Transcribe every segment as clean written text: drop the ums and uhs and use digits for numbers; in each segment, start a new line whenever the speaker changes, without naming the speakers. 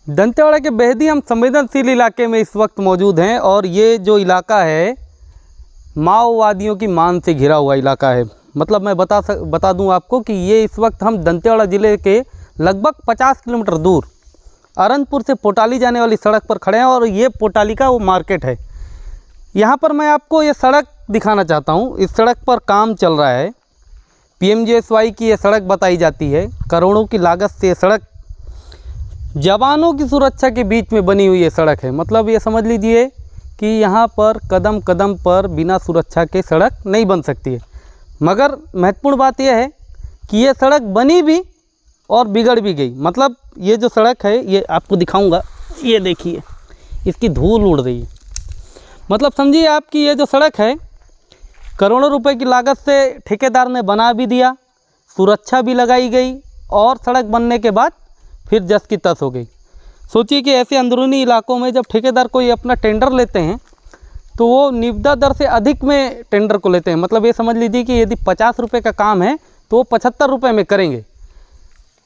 दंतेवाड़ा के बेहद ही हम संवेदनशील इलाके में इस वक्त मौजूद हैं और ये जो इलाका है माओवादियों की मान से घिरा हुआ इलाका है। मतलब मैं बता दूं आपको कि ये इस वक्त हम दंतेवाड़ा ज़िले के लगभग 50 किलोमीटर दूर अरनपुर से पोटाली जाने वाली सड़क पर खड़े हैं और ये पोटाली का वो मार्केट है। यहाँ पर मैं आपको ये सड़क दिखाना चाहता हूँ। इस सड़क पर काम चल रहा है, PMGSY की ये सड़क बताई जाती है। करोड़ों की लागत से ये सड़क जवानों की सुरक्षा के बीच में बनी हुई ये सड़क है। मतलब ये समझ लीजिए कि यहाँ पर कदम कदम पर बिना सुरक्षा के सड़क नहीं बन सकती है। मगर महत्वपूर्ण बात यह है कि ये सड़क बनी भी और बिगड़ भी गई। मतलब ये जो सड़क है, ये आपको दिखाऊंगा, ये देखिए इसकी धूल उड़ रही है। मतलब समझिए आप कि ये जो सड़क है करोड़ों रुपए की लागत से ठेकेदार ने बना भी दिया, सुरक्षा भी लगाई गई और सड़क बनने के बाद फिर जस की तस हो गई। सोचिए कि ऐसे अंदरूनी इलाकों में जब ठेकेदार कोई अपना टेंडर लेते हैं तो वो निविदा दर से अधिक में टेंडर को लेते हैं। मतलब ये समझ लीजिए कि यदि 50 रुपये का काम है तो वो 75 रुपये में करेंगे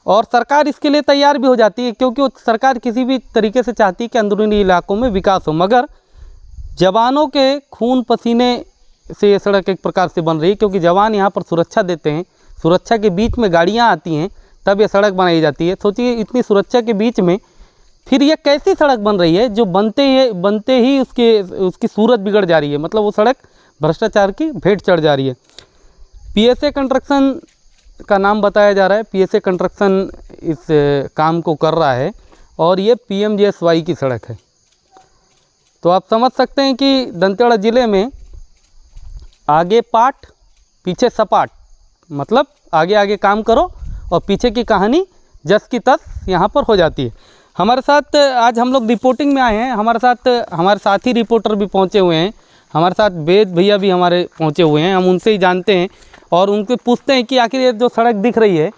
और सरकार इसके लिए तैयार भी हो जाती है, क्योंकि वो सरकार किसी भी तरीके से चाहती है कि अंदरूनी इलाकों में विकास हो। मगर जवानों के खून पसीने से ये सड़क एक प्रकार से बन रही है, क्योंकि जवान यहाँ पर सुरक्षा देते हैं, सुरक्षा के बीच में गाड़ियाँ आती हैं तब ये सड़क बनाई जाती है। सोचिए इतनी सुरक्षा के बीच में फिर ये कैसी सड़क बन रही है जो बनते ही उसकी सूरत बिगड़ जा रही है। मतलब वो सड़क भ्रष्टाचार की भेंट चढ़ जा रही है। PSA कंस्ट्रक्शन का नाम बताया जा रहा है। PSA कंस्ट्रक्शन इस काम को कर रहा है और ये PMGSY की सड़क है। तो आप समझ सकते हैं कि दंतेवाड़ा ज़िले में आगे पाठ पीछे सपाट, मतलब आगे आगे काम करो और पीछे की कहानी जस की तस यहाँ पर हो जाती है। हमारे साथ आज हम लोग रिपोर्टिंग में आए हैं। हमारे साथी रिपोर्टर भी पहुँचे हुए हैं। हमारे साथ वेद भैया भी हमारे पहुँचे हुए हैं। हम उनसे ही जानते हैं और उनसे पूछते हैं कि आखिर ये जो सड़क दिख रही है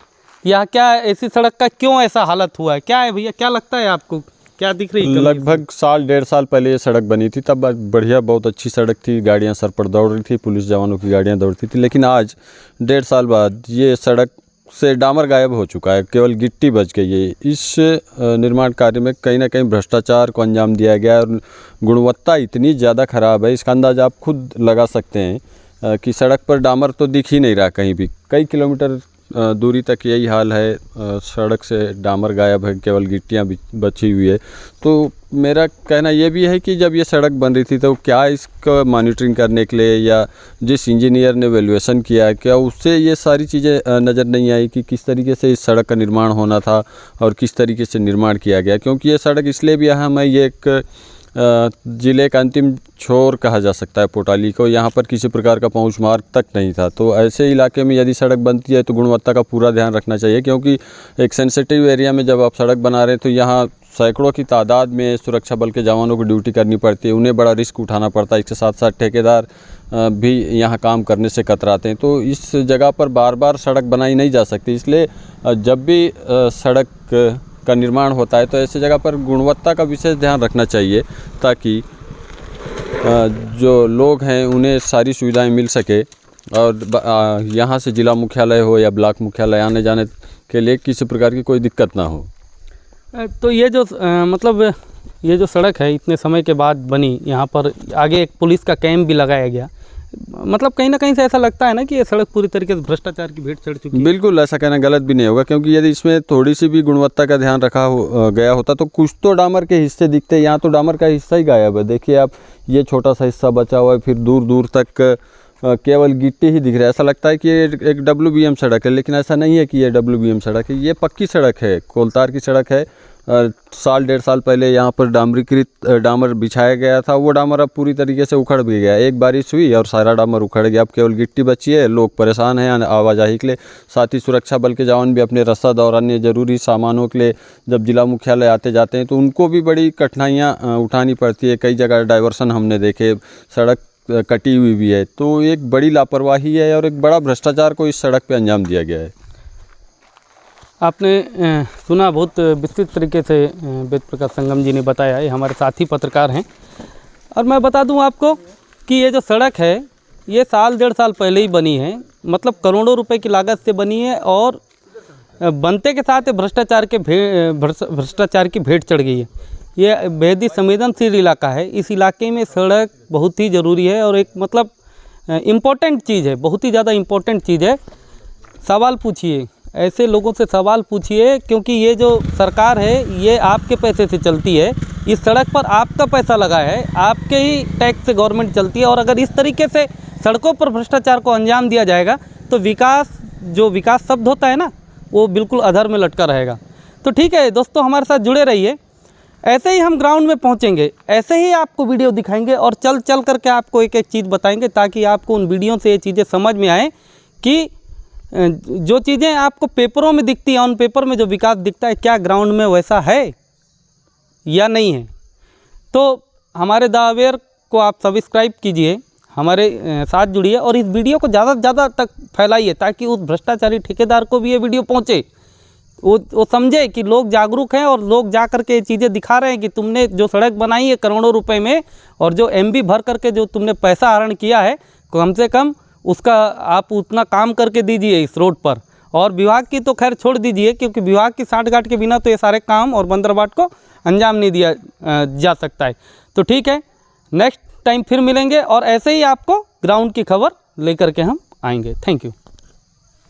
यह क्या ऐसी सड़क का क्यों ऐसा हालत हुआ है, क्या है भैया, क्या लगता है आपको, क्या दिख रही है?
लगभग साल 1.5 साल पहले ये सड़क बनी थी, तब बढ़िया बहुत अच्छी सड़क थी, गाड़ियां सर पर दौड़ रही थी, पुलिस जवानों की गाड़ियां दौड़ती थी। लेकिन आज 1.5 साल बाद ये सड़क से डामर गायब हो चुका है, केवल गिट्टी बच गई है। इस निर्माण कार्य में कहीं ना कहीं भ्रष्टाचार को अंजाम दिया गया है और गुणवत्ता इतनी ज़्यादा ख़राब है, इसका अंदाज़ा आप खुद लगा सकते हैं कि सड़क पर डामर तो दिख ही नहीं रहा कहीं भी। कई किलोमीटर दूरी तक यही हाल है, सड़क से डामर गायब है, केवल गिट्टियाँ बची हुई है। तो मेरा कहना ये भी है कि जब ये सड़क बन रही थी तो क्या इसका मॉनिटरिंग करने के लिए या जिस इंजीनियर ने वैल्यूएशन किया, क्या उससे ये सारी चीज़ें नज़र नहीं आई कि किस तरीके से इस सड़क का निर्माण होना था और किस तरीके से निर्माण किया गया। क्योंकि ये सड़क इसलिए भी अहम है, ये एक ज़िले का अंतिम छोर कहा जा सकता है पोटाली को। यहाँ पर किसी प्रकार का पहुँच मार्ग तक नहीं था। तो ऐसे इलाके में यदि सड़क बनती है तो गुणवत्ता का पूरा ध्यान रखना चाहिए, क्योंकि एक सेंसिटिव एरिया में जब आप सड़क बना रहे हैं तो यहाँ सैकड़ों की तादाद में सुरक्षा बल के जवानों को ड्यूटी करनी पड़ती है, उन्हें बड़ा रिस्क उठाना पड़ता है। इसके साथ साथ ठेकेदार भी यहाँ काम करने से कतराते हैं। तो इस जगह पर बार बार सड़क बनाई नहीं जा सकती, इसलिए जब भी सड़क का निर्माण होता है तो ऐसे जगह पर गुणवत्ता का विशेष ध्यान रखना चाहिए, ताकि जो लोग हैं उन्हें सारी सुविधाएं मिल सके और यहाँ से जिला मुख्यालय हो या ब्लॉक मुख्यालय आने जाने के लिए किसी प्रकार की कोई दिक्कत ना हो।
तो ये जो मतलब ये जो सड़क है इतने समय के बाद बनी, यहाँ पर आगे एक पुलिस का कैंप भी लगाया गया। मतलब कहीं ना कहीं से ऐसा लगता है ना कि ये सड़क पूरी तरीके से भ्रष्टाचार की भेंट चढ़ चुकी है।
बिल्कुल, ऐसा कहना गलत भी नहीं होगा, क्योंकि यदि इसमें थोड़ी सी भी गुणवत्ता का ध्यान रखा गया होता तो कुछ तो डामर के हिस्से दिखते। यहाँ तो डामर का हिस्सा ही गायब है। देखिए आप, ये छोटा सा हिस्सा बचा हुआ है, फिर दूर दूर तक केवल गिट्टी ही दिख रहा है। ऐसा लगता है कि ये एक WBM सड़क है, लेकिन ऐसा नहीं है कि ये WBM सड़क है। ये पक्की सड़क है, कोलतार की सड़क है। साल 1.5 साल पहले यहाँ पर डामरीकृत डामर बिछाया गया था, वो डामर अब पूरी तरीके से उखड़ भी गया। एक बारिश हुई और सारा डामर उखड़ गया, अब केवल गिट्टी बची है। लोग परेशान हैं आवाजाही के लिए। साथ ही सुरक्षा बल के जवान भी अपने रास्ता दौरान ज़रूरी सामानों के लिए जब जिला मुख्यालय आते जाते हैं तो उनको भी बड़ी कठिनाइयाँ उठानी पड़ती है। कई जगह डाइवर्सन हमने देखे, सड़क कटी हुई भी है। तो एक बड़ी लापरवाही है और एक बड़ा भ्रष्टाचार को इस सड़क पर अंजाम दिया गया है।
आपने सुना, बहुत विस्तृत तरीके से वेद प्रकाश संगम जी ने बताया। ये हमारे साथी पत्रकार हैं। और मैं बता दूं आपको कि ये जो सड़क है ये साल 1.5 साल पहले ही बनी है। मतलब करोड़ों रुपए की लागत से बनी है और बनते के साथ भ्रष्टाचार की भेंट चढ़ गई है। ये बेहद ही संवेदनशील इलाका है। इस इलाके में सड़क बहुत ही ज़रूरी है और एक मतलब इम्पोर्टेंट चीज़ है, बहुत ही ज़्यादा इम्पोर्टेंट चीज़ है। सवाल पूछिए, ऐसे लोगों से सवाल पूछिए, क्योंकि ये जो सरकार है ये आपके पैसे से चलती है। इस सड़क पर आपका पैसा लगा है, आपके ही टैक्स से गवर्नमेंट चलती है। और अगर इस तरीके से सड़कों पर भ्रष्टाचार को अंजाम दिया जाएगा तो विकास शब्द होता है ना, वो बिल्कुल अधर में लटका रहेगा। तो ठीक है दोस्तों, हमारे साथ जुड़े रहिए। ऐसे ही हम ग्राउंड में पहुंचेंगे, ऐसे ही आपको वीडियो दिखाएंगे और चल करके आपको एक एक चीज़ बताएंगे, ताकि आपको उन वीडियो से ये चीज़ें समझ में आए कि जो चीज़ें आपको पेपरों में दिखती हैं, ऑन पेपर में जो विकास दिखता है, क्या ग्राउंड में वैसा है या नहीं है। तो हमारे द अवेयर को आप सब्सक्राइब कीजिए, हमारे साथ जुड़िए और इस वीडियो को ज़्यादा से ज़्यादा तक फैलाइए, ताकि उस भ्रष्टाचारी ठेकेदार को भी ये वीडियो पहुँचे, वो समझे कि लोग जागरूक हैं और लोग जा करके ये चीज़ें दिखा रहे हैं कि तुमने जो सड़क बनाई है करोड़ों रुपए में और जो एमबी भर करके जो तुमने पैसा आहरण किया है, कम से कम उसका आप उतना काम करके दीजिए इस रोड पर। और विभाग की तो खैर छोड़ दीजिए, क्योंकि विभाग की साठगांठ के बिना तो ये सारे काम और बंदरबाट को अंजाम नहीं दिया जा सकता है। तो ठीक है, नेक्स्ट टाइम फिर मिलेंगे और ऐसे ही आपको ग्राउंड की खबर लेकर के हम आएंगे। Thank you.